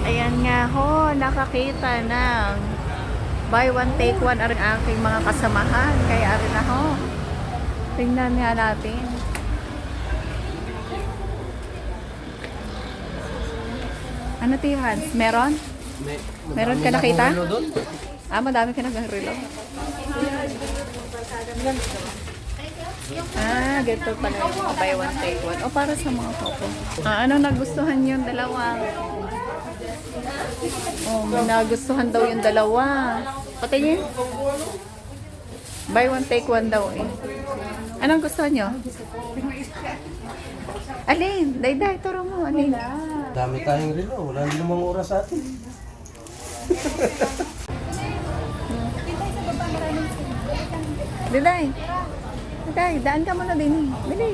Ayan nga ho, nakakita ng buy one take one ang aking mga kasamahan. Kaya rin na ho. Tingnan nga natin. Ano Hans? Meron? Meron ka nakita? Ah, madami ka nag-relo. Ah, ganito pala yung buy one take one. O para sa mga couple. Ah, ano nagustuhan yung dalawa? Oh, nagustuhan daw yung dalawa. Patingin. Buy one take one daw eh. Anong gusto nyo? Alin? Day, turo mo. Alin? Dami tayong relo. Wala namang oras sa atin. Diday. Diday, daan ka muna din. Dili.